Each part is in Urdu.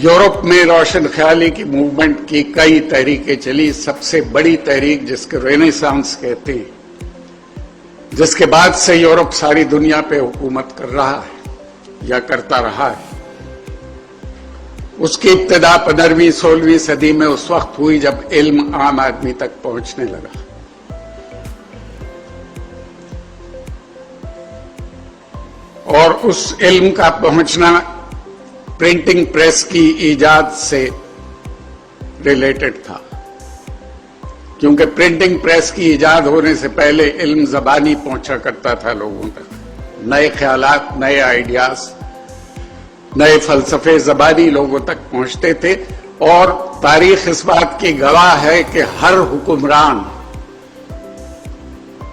یورپ میں روشن خیالی کی موومنٹ کی کئی تحریکیں چلی. سب سے بڑی تحریک جس کے رینیسانس کہتے ہیں، جس کے بعد سے یورپ ساری دنیا پہ حکومت کر رہا ہے یا کرتا رہا ہے، اس کی ابتدا 15ویں 16ویں صدی میں اس وقت ہوئی جب علم عام آدمی تک پہنچنے لگا. اور اس علم کا پہنچنا پرنٹنگ پریس کی ایجاد سے ریلیٹڈ تھا، کیونکہ پرنٹنگ پریس کی ایجاد ہونے سے پہلے علم زبانی پہنچا کرتا تھا لوگوں تک. نئے خیالات، نئے آئیڈیاز، نئے فلسفے زبانی لوگوں تک پہنچتے تھے. اور تاریخ اس بات کی گواہ ہے کہ ہر حکمران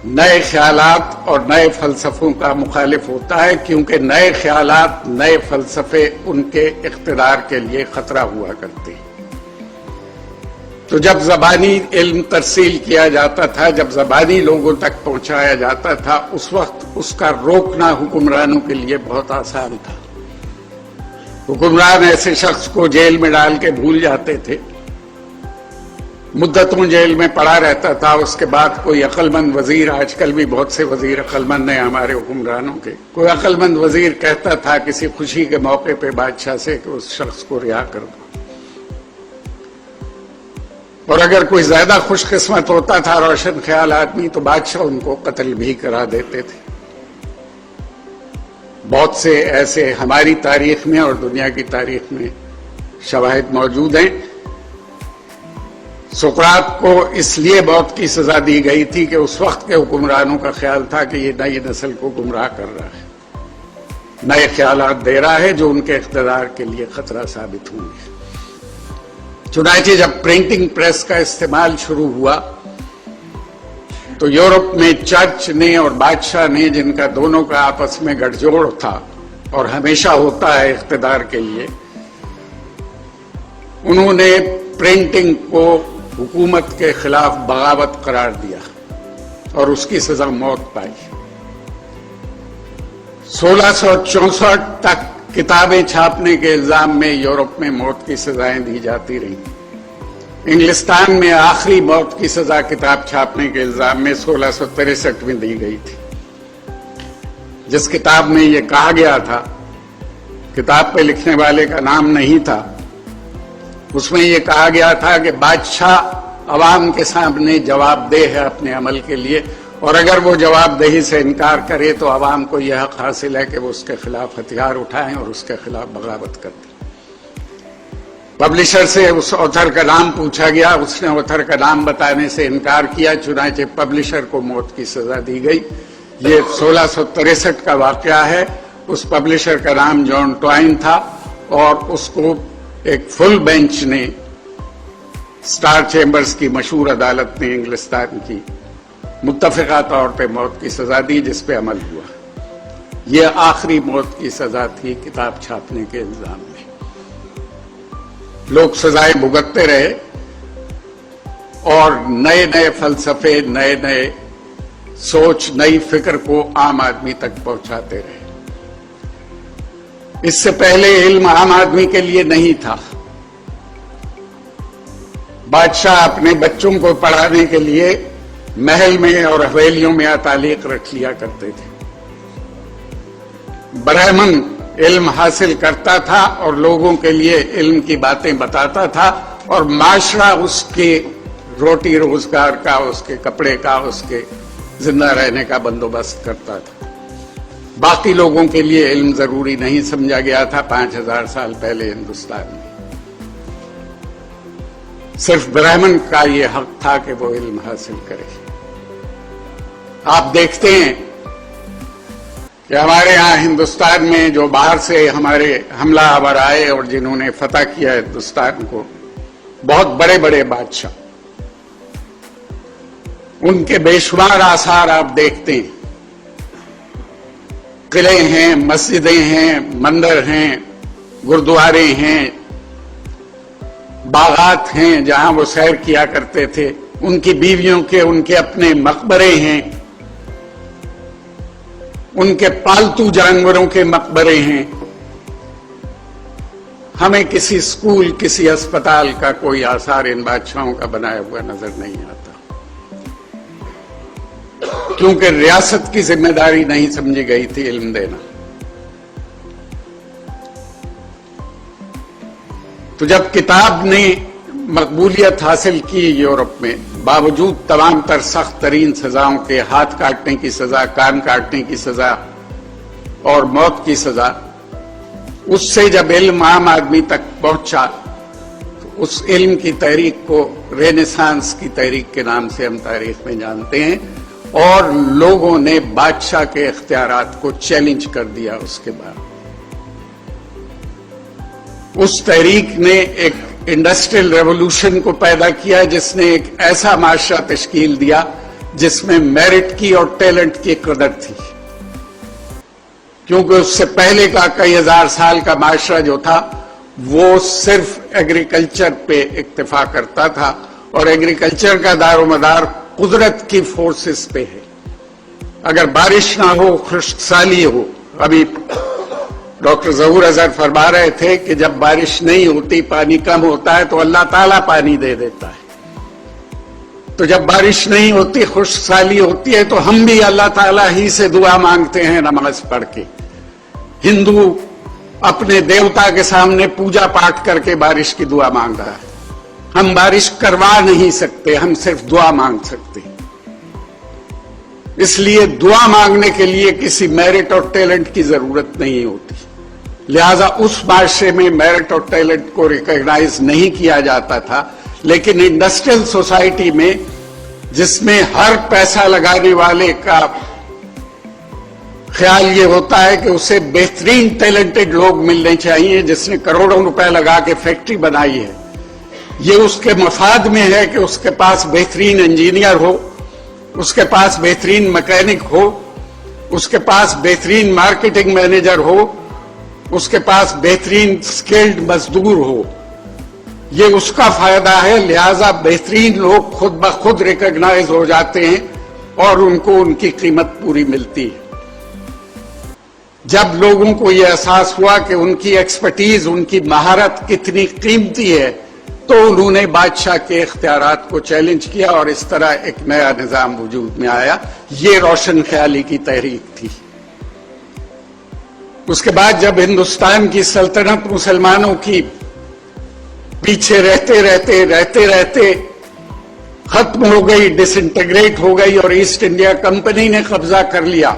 نئے خیالات اور نئے فلسفوں کا مخالف ہوتا ہے، کیونکہ نئے خیالات، نئے فلسفے ان کے اقتدار کے لیے خطرہ ہوا کرتے ہیں. تو جب زبانی علم ترسیل کیا جاتا تھا، جب زبانی لوگوں تک پہنچایا جاتا تھا، اس وقت اس کا روکنا حکمرانوں کے لیے بہت آسان تھا. حکمران ایسے شخص کو جیل میں ڈال کے بھول جاتے تھے، مدتوں جیل میں پڑا رہتا تھا. اس کے بعد کوئی عقل مند وزیر، آج کل بھی بہت سے وزیر عقل مند ہیں ہمارے حکمرانوں کے، کوئی عقل مند وزیر کہتا تھا کسی خوشی کے موقع پہ بادشاہ سے کہ اس شخص کو رہا کر دو. اور اگر کوئی زیادہ خوش قسمت ہوتا تھا روشن خیال آدمی تو بادشاہ ان کو قتل بھی کرا دیتے تھے. بہت سے ایسے ہماری تاریخ میں اور دنیا کی تاریخ میں شواہد موجود ہیں. سقراط کو اس لیے موت کی سزا دی گئی تھی کہ اس وقت کے حکمرانوں کا خیال تھا کہ یہ نئی نسل کو گمراہ کر رہا ہے، نئے خیالات دے رہا ہے جو ان کے اقتدار کے لیے خطرہ ثابت ہوں گے. چنانچہ جب پرنٹنگ پریس کا استعمال شروع ہوا تو یورپ میں چرچ نے اور بادشاہ نے، جن کا دونوں کا آپس میں گٹھ جوڑ تھا اور ہمیشہ ہوتا ہے اقتدار کے لیے، انہوں نے پرنٹنگ کو حکومت کے خلاف بغاوت قرار دیا اور اس کی سزا موت پائی. 1664 تک کتابیں چھاپنے کے الزام میں یورپ میں موت کی سزائیں دی جاتی رہیں. انگلستان میں آخری موت کی سزا کتاب چھاپنے کے الزام میں 1663 میں دی گئی تھی. جس کتاب میں یہ کہا گیا تھا، کتاب پہ لکھنے والے کا نام نہیں تھا، اس میں یہ کہا گیا تھا کہ بادشاہ عوام کے سامنے جواب دہ ہے اپنے عمل کے لیے، اور اگر وہ جواب دہی سے انکار کرے تو عوام کو یہ حق حاصل ہے کہ وہ اس کے خلاف ہتھیار اٹھائیں اور اس کے خلاف بغاوت کر دیں. پبلشر سے اس آتھر کا نام پوچھا گیا، اس نے آتھر کا نام بتانے سے انکار کیا، چنانچہ پبلشر کو موت کی سزا دی گئی. یہ 1663 کا واقعہ ہے. اس پبلشر کا نام جان ٹوائن تھا اور اس کو ایک فل بینچ نے، سٹار چیمبرز کی مشہور عدالت نے انگلستان کی، متفقہ طور پہ موت کی سزا دی، جس پہ عمل ہوا. یہ آخری موت کی سزا تھی کتاب چھاپنے کے الزام میں. لوگ سزائیں بھگتتے رہے اور نئے نئے فلسفے، نئے نئے سوچ، نئی فکر کو عام آدمی تک پہنچاتے رہے. اس سے پہلے علم عام آدمی کے لیے نہیں تھا. بادشاہ اپنے بچوں کو پڑھانے کے لیے محل میں اور حویلیوں میں تعلیق رکھ لیا کرتے تھے. برہمن علم حاصل کرتا تھا اور لوگوں کے لیے علم کی باتیں بتاتا تھا، اور معاشرہ اس کے روٹی روزگار کا، اس کے کپڑے کا، اس کے زندہ رہنے کا بندوبست کرتا تھا. باقی لوگوں کے لیے علم ضروری نہیں سمجھا گیا تھا 5000 سال پہلے ہندوستان میں. صرف برہمن کا یہ حق تھا کہ وہ علم حاصل کرے. آپ دیکھتے ہیں کہ ہمارے ہاں ہندوستان میں جو باہر سے ہمارے حملہ آور آئے اور جنہوں نے فتح کیا ہندوستان کو، بہت بڑے بڑے بادشاہ، ان کے بے شمار آثار آپ دیکھتے ہیں. قلعے ہیں، مسجدیں ہیں، مندر ہیں، گردوارے ہیں، باغات ہیں جہاں وہ سیر کیا کرتے تھے. ان کی بیویوں کے، ان کے اپنے مقبرے ہیں، ان کے پالتو جانوروں کے مقبرے ہیں. ہمیں کسی اسکول کسی اسپتال کا کوئی آثار ان بادشاہوں کا بنایا ہوا نظر نہیں آتا، کیونکہ ریاست کی ذمہ داری نہیں سمجھی گئی تھی علم دینا۔ تو جب کتاب نے مقبولیت حاصل کی یورپ میں، باوجود تمام تر سخت ترین سزاؤں کے، ہاتھ کاٹنے کی سزا، کان کاٹنے کی سزا اور موت کی سزا، اس سے جب علم عام آدمی تک پہنچا تو اس علم کی تحریک کو رینیسانس کی تحریک کے نام سے ہم تاریخ میں جانتے ہیں، اور لوگوں نے بادشاہ کے اختیارات کو چیلنج کر دیا۔ اس کے بعد اس تحریک نے ایک انڈسٹریل ریولوشن کو پیدا کیا، جس نے ایک ایسا معاشرہ تشکیل دیا جس میں میرٹ کی اور ٹیلنٹ کی قدر تھی، کیونکہ اس سے پہلے کا کئی ہزار سال کا معاشرہ جو تھا وہ صرف ایگریکلچر پہ اکتفا کرتا تھا، اور ایگریکلچر کا دار و مدار قدرت کی فورسز پہ ہے۔ اگر بارش نہ ہو، خشک سالی ہو، ابھی ڈاکٹر ظہور اظہر فرما رہے تھے کہ جب بارش نہیں ہوتی، پانی کم ہوتا ہے تو اللہ تعالیٰ پانی دے دیتا ہے۔ تو جب بارش نہیں ہوتی، خشک سالی ہوتی ہے، تو ہم بھی اللہ تعالیٰ ہی سے دعا مانگتے ہیں نماز پڑھ کے۔ ہندو اپنے دیوتا کے سامنے پوجا پاٹ کر کے بارش کی دعا مانگ رہا ہے۔ ہم بارش کروا نہیں سکتے، ہم صرف دعا مانگ سکتے ہیں۔ اس لیے دعا مانگنے کے لیے کسی میرٹ اور ٹیلنٹ کی ضرورت نہیں ہوتی، لہذا اس معاشرے میں میرٹ اور ٹیلنٹ کو ریکگنائز نہیں کیا جاتا تھا۔ لیکن انڈسٹریل سوسائٹی میں، جس میں ہر پیسہ لگانے والے کا خیال یہ ہوتا ہے کہ اسے بہترین ٹیلنٹڈ لوگ ملنے چاہیے، جس نے کروڑوں روپے لگا کے فیکٹری بنائی ہے، یہ اس کے مفاد میں ہے کہ اس کے پاس بہترین انجینئر ہو، اس کے پاس بہترین مکینک ہو، اس کے پاس بہترین مارکیٹنگ مینیجر ہو، اس کے پاس بہترین سکلڈ مزدور ہو، یہ اس کا فائدہ ہے۔ لہذا بہترین لوگ خود بخود ریکگنائز ہو جاتے ہیں اور ان کو ان کی قیمت پوری ملتی ہے۔ جب لوگوں کو یہ احساس ہوا کہ ان کی ایکسپرٹیز، ان کی مہارت کتنی قیمتی ہے، تو انہوں نے بادشاہ کے اختیارات کو چیلنج کیا، اور اس طرح ایک نیا نظام وجود میں آیا۔ یہ روشن خیالی کی تحریک تھی۔ اس کے بعد جب ہندوستان کی سلطنت مسلمانوں کی پیچھے رہتے ختم ہو گئی، ڈس انٹیگریٹ ہو گئی، اور ایسٹ انڈیا کمپنی نے قبضہ کر لیا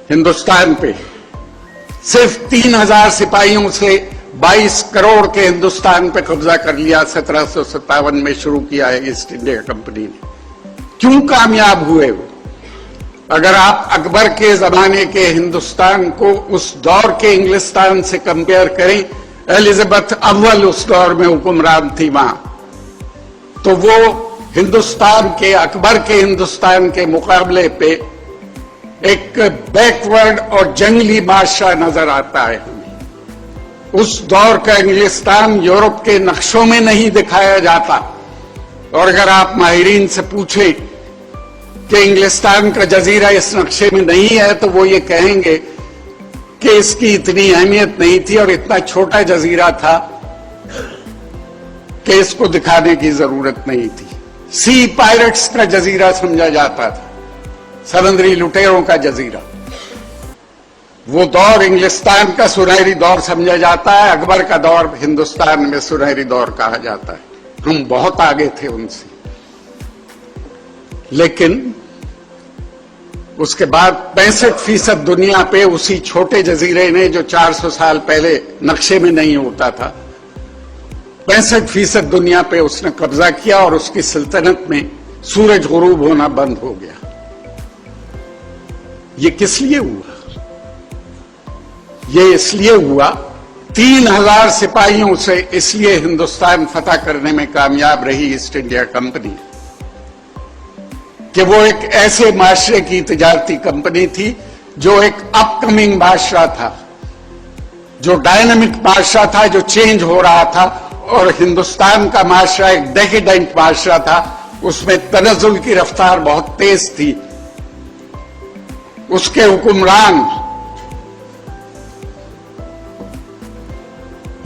ہندوستان پہ، صرف 3000 سپاہیوں سے 22 کروڑ کے ہندوستان پہ قبضہ کر لیا۔ 1757 میں شروع کیا ہے ایسٹ انڈیا کمپنی نے۔ کیوں کامیاب ہوئے وہ؟ اگر آپ اکبر کے زمانے کے ہندوستان کو اس دور کے انگلستان سے کمپیئر کریں، ایلزابتھ اول اس دور میں حکمران تھی وہاں، تو وہ ہندوستان کے، اکبر کے ہندوستان کے مقابلے پہ ایک بیکورڈ اور جنگلی معاشرہ نظر آتا ہے ہمیں۔ اس دور کا انگلستان یورپ کے نقشوں میں نہیں دکھایا جاتا، اور اگر آپ ماہرین سے پوچھیں کہ انگلستان کا جزیرہ اس نقشے میں نہیں ہے، تو وہ یہ کہیں گے کہ اس کی اتنی اہمیت نہیں تھی، اور اتنا چھوٹا جزیرہ تھا کہ اس کو دکھانے کی ضرورت نہیں تھی۔ سی پائرٹس کا جزیرہ سمجھا جاتا تھا، سمندری لٹیروں کا جزیرہ۔ وہ دور انگلستان کا سنہری دور سمجھا جاتا ہے، اکبر کا دور ہندوستان میں سنہری دور کہا جاتا ہے۔ ہم بہت آگے تھے ان سے، لیکن اس کے بعد 65% دنیا پہ اسی چھوٹے جزیرے نے، جو 400 سال پہلے نقشے میں نہیں ہوتا تھا، 65% دنیا پہ اس نے قبضہ کیا، اور اس کی سلطنت میں سورج غروب ہونا بند ہو گیا۔ یہ کس لیے ہوا؟ یہ اس لیے ہوا، 3000 سپاہیوں سے اس لیے ہندوستان فتح کرنے میں کامیاب رہی ایسٹ انڈیا کمپنی کہ وہ ایک ایسے معاشرے کی تجارتی کمپنی تھی جو ایک اپ کمنگ معاشرہ تھا، جو ڈائنامک معاشرہ تھا، جو چینج ہو رہا تھا، اور ہندوستان کا معاشرہ ایک ڈیکیڈنٹ معاشرہ تھا، اس میں تنزل کی رفتار بہت تیز تھی۔ اس کے حکمران